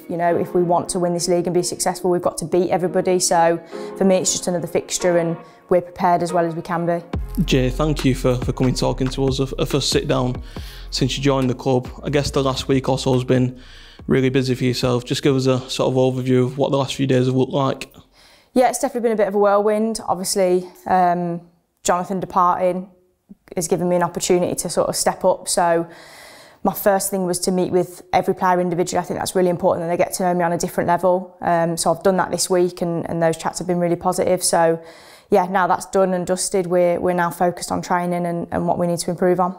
You know, if we want to win this league and be successful, we've got to beat everybody. So for me, it's just another fixture, and we're prepared as well as we can be. Jay, thank you for coming talking to us. A first sit down since you joined the club. I guess the last week or so has been really busy for yourself. Just give us a sort of overview of what the last few days have looked like. Yeah, it's definitely been a bit of a whirlwind. Obviously, Jonathan departing has given me an opportunity to sort of step up. So my first thing was to meet with every player individually. I think that's really important, and they get to know me on a different level. So I've done that this week, and those chats have been really positive. So yeah, now that's done and dusted, we're now focused on training and what we need to improve on.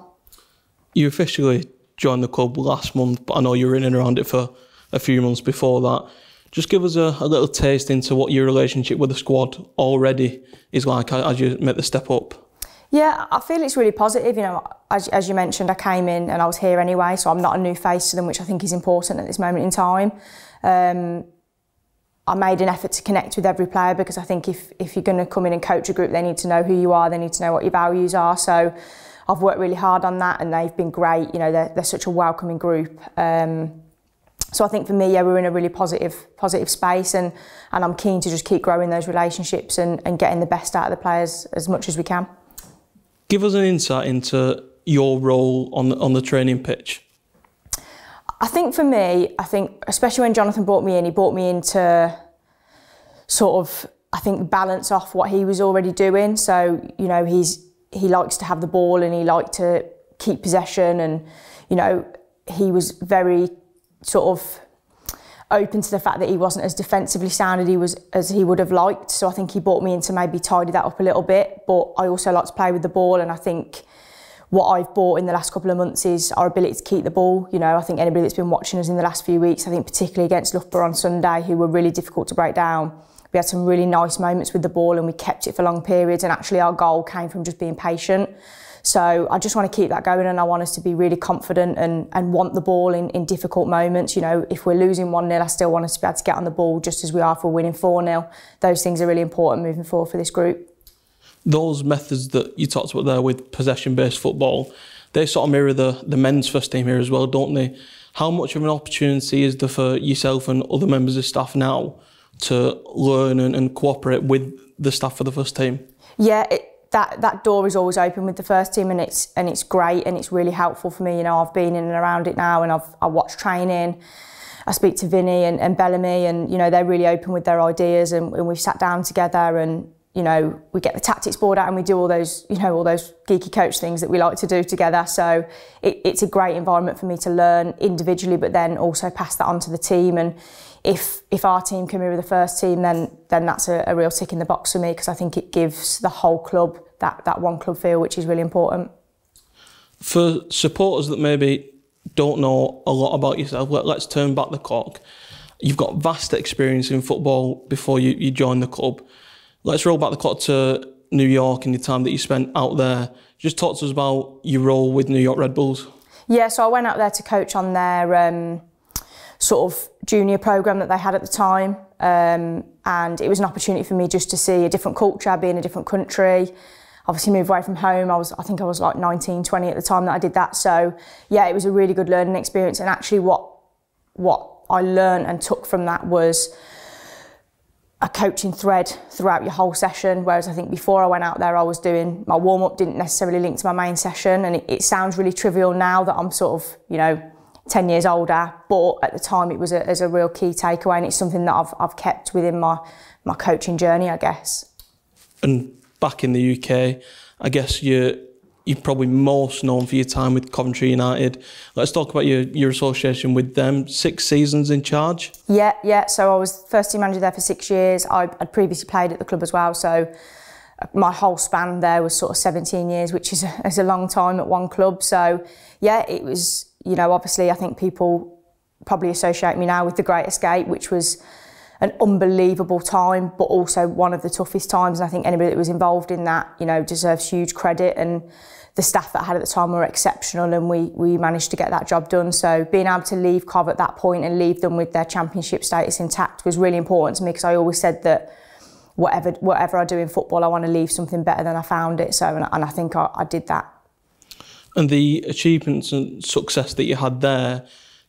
You officially joined the club last month, but I know you were in and around it for a few months before that. Just give us a little taste into what your relationship with the squad already is like as you make the step up. Yeah, I feel it's really positive. You know, as you mentioned, I came in and I was here anyway, so I'm not a new face to them, which I think is important at this moment in time. I made an effort to connect with every player, because I think if you're going to come in and coach a group, they need to know who you are, they need to know what your values are. So I've worked really hard on that, and they've been great. You know, they're such a welcoming group. So I think for me, yeah, we're in a really positive space, and I'm keen to just keep growing those relationships and getting the best out of the players as much as we can. Give us an insight into your role on the training pitch. I think for me, especially when Jonathan brought me in, he brought me in to sort of, I think, balance off what he was already doing. So, you know, he likes to have the ball and he liked to keep possession, and, you know, he was very sort of open to the fact that he wasn't as defensively sound as he would have liked. So I think he brought me in to maybe tidy that up a little bit. But I also like to play with the ball, and I think what I've bought in the last couple of months is our ability to keep the ball. You know, I think anybody that's been watching us in the last few weeks, I think particularly against Loughborough on Sunday, who were really difficult to break down, we had some really nice moments with the ball and we kept it for long periods, and actually our goal came from just being patient. So I just want to keep that going, and I want us to be really confident and want the ball in difficult moments. You know, if we're losing 1-0, I still want us to be able to get on the ball just as we are if we're winning 4-0. Those things are really important moving forward for this group. Those methods that you talked about there with possession-based football, they sort of mirror the men's first team here as well, don't they? How much of an opportunity is there for yourself and other members of staff now to learn and cooperate with the staff for the first team? Yeah, that door is always open with the first team, and it's great, and it's really helpful for me. You know, I've been in and around it now, and I watch training. I speak to Vinny and Bellamy, and, you know, they're really open with their ideas, and we've sat down together, and, you know, we get the tactics board out and we do all those, you know, all those geeky coach things that we like to do together. So it's a great environment for me to learn individually, but then also pass that on to the team. And if our team can mirror the first team, then that's a real tick in the box for me, because I think it gives the whole club that one club feel, which is really important. For supporters that maybe don't know a lot about yourself, let's turn back the clock. You've got vast experience in football before you joined the club. Let's roll back the clock to New York and the time that you spent out there. Just talk to us about your role with New York Red Bulls. Yeah, so I went out there to coach on their sort of junior programme that they had at the time. And it was an opportunity for me just to see a different culture, be in a different country. Obviously moved away from home. I think I was like 19, 20 at the time that I did that. So yeah, it was a really good learning experience. And actually what I learned and took from that was a coaching thread throughout your whole session, whereas I think before I went out there I was doing my warm-up didn't necessarily link to my main session, and it sounds really trivial now that I'm sort of, you know, 10 years older, but at the time it was a real key takeaway, and it's something that I've kept within my coaching journey, I guess. And back in the UK, I guess you're probably most known for your time with Coventry United. Let's talk about your association with them. 6 seasons in charge? Yeah. So I was first team manager there for 6 years. I'd previously played at the club as well, so my whole span there was sort of 17 years, which is a long time at one club. So yeah, it was, you know, obviously I think people probably associate me now with the Great Escape, which was an unbelievable time, but also one of the toughest times. And I think anybody that was involved in that, you know, deserves huge credit. And the staff that I had at the time were exceptional, and we managed to get that job done. So being able to leave Cov at that point and leave them with their championship status intact was really important to me, because I always said that whatever I do in football, I want to leave something better than I found it. So, and I think I did that. And the achievements and success that you had there,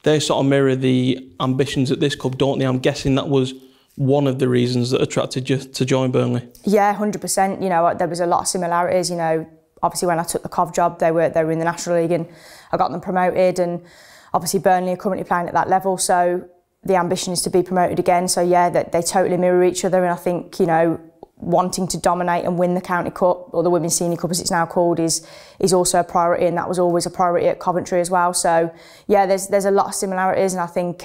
they sort of mirror the ambitions at this club, don't they? I'm guessing that was one of the reasons that attracted you to join Burnley. Yeah, 100%. You know, there was a lot of similarities. You know, obviously when I took the Cov job, they were in the National League and I got them promoted, and obviously Burnley are currently playing at that level, so the ambition is to be promoted again. So yeah, they totally mirror each other, and I think, you know, wanting to dominate and win the County Cup, or the Women's Senior Cup as it's now called, is also a priority, and that was always a priority at Coventry as well. So yeah, there's a lot of similarities, and I think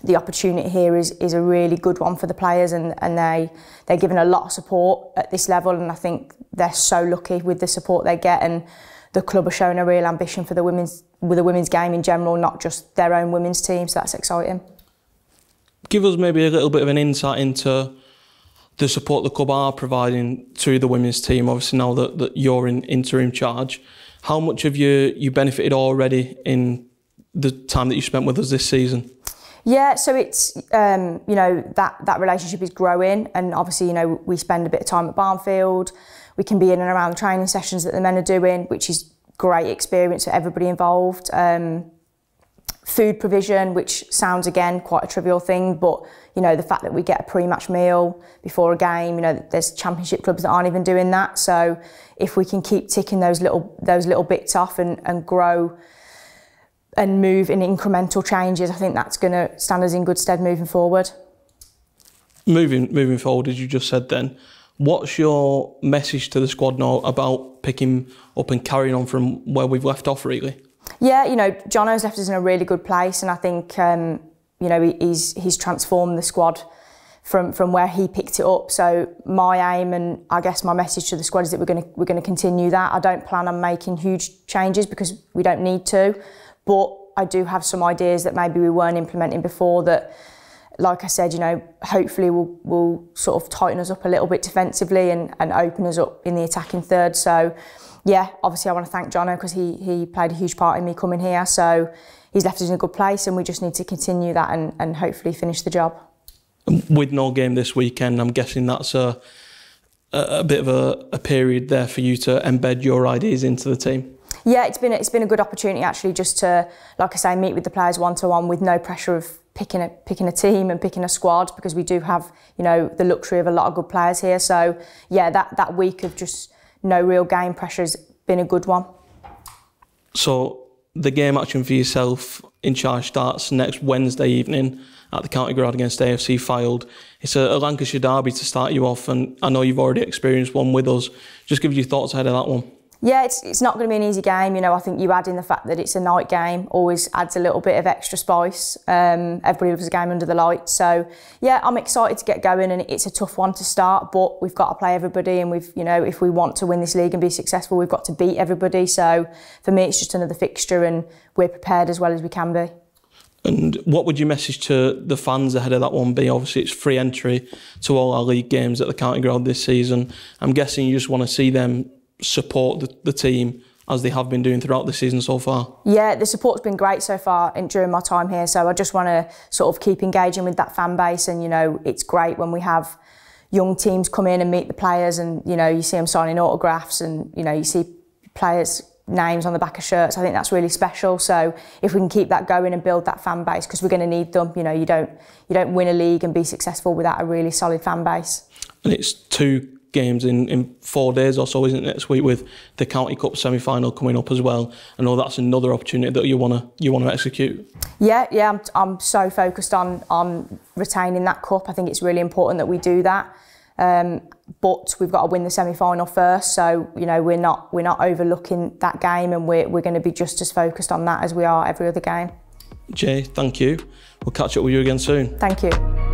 the opportunity here is a really good one for the players, and they're given a lot of support at this level, and I think they're so lucky with the support they get, and the club are showing a real ambition for the women's game in general, not just their own women's team, so that's exciting. Give us maybe a little bit of an insight into the support the club are providing to the women's team, obviously now that you're in interim charge. How much have you benefited already in the time that you spent with us this season? Yeah, so it's, you know, that relationship is growing, and obviously, you know, we spend a bit of time at Barnfield. We can be in and around the training sessions that the men are doing, which is great experience for everybody involved. Food provision, which sounds again quite a trivial thing, but you know, the fact that we get a pre-match meal before a game, you know, there's championship clubs that aren't even doing that. So if we can keep ticking those little bits off and grow and move in incremental changes, I think that's going to stand us in good stead moving forward. Moving forward, as you just said then, what's your message to the squad now about picking up and carrying on from where we've left off, really? Yeah, you know, Jono's left us in a really good place, and I think you know, he's transformed the squad from where he picked it up. So my aim, and I guess my message to the squad, is that we're going to continue that. I don't plan on making huge changes because we don't need to, but I do have some ideas that maybe we weren't implementing before that, like I said, you know, hopefully will sort of tighten us up a little bit defensively and open us up in the attacking third. So yeah, obviously I want to thank Jono because he played a huge part in me coming here. So he's left us in a good place, and we just need to continue that and hopefully finish the job. With no game this weekend, I'm guessing that's a bit of a period there for you to embed your ideas into the team. Yeah, it's been a good opportunity actually, just to, like I say, meet with the players one-to-one with no pressure of picking a team and picking a squad, because we do have, you know, the luxury of a lot of good players here. So yeah, that week of just no real game pressure has been a good one. So the game action for yourself in charge starts next Wednesday evening at the County Ground against AFC Fylde. It's a Lancashire Derby to start you off, and I know you've already experienced one with us. Just give your thoughts ahead of that one. Yeah, it's not going to be an easy game. You know, I think you add in the fact that it's a night game always adds a little bit of extra spice. Everybody loves a game under the lights. So yeah, I'm excited to get going, and it's a tough one to start, but we've got to play everybody, and you know, if we want to win this league and be successful, we've got to beat everybody. So for me, it's just another fixture, and we're prepared as well as we can be. And what would your message to the fans ahead of that one be? Obviously, it's free entry to all our league games at the County Ground this season. I'm guessing you just want to see them support the team as they have been doing throughout the season so far. Yeah, the support's been great so far during my time here, so I just want to sort of keep engaging with that fan base. And you know, it's great when we have young teams come in and meet the players, and you know, you see them signing autographs, and you know, you see players' names on the back of shirts. I think that's really special. So if we can keep that going and build that fan base, because we're going to need them. You know, you don't win a league and be successful without a really solid fan base. And it's 2 games in 4 days or so, isn't it, next week, with the County Cup semi-final coming up as well. I know that's another opportunity that you want to execute. Yeah, I'm so focused on retaining that cup. I think it's really important that we do that. But we've got to win the semi-final first, so you know, we're not overlooking that game, and we're going to be just as focused on that as we are every other game. Jay, thank you. We'll catch up with you again soon. Thank you.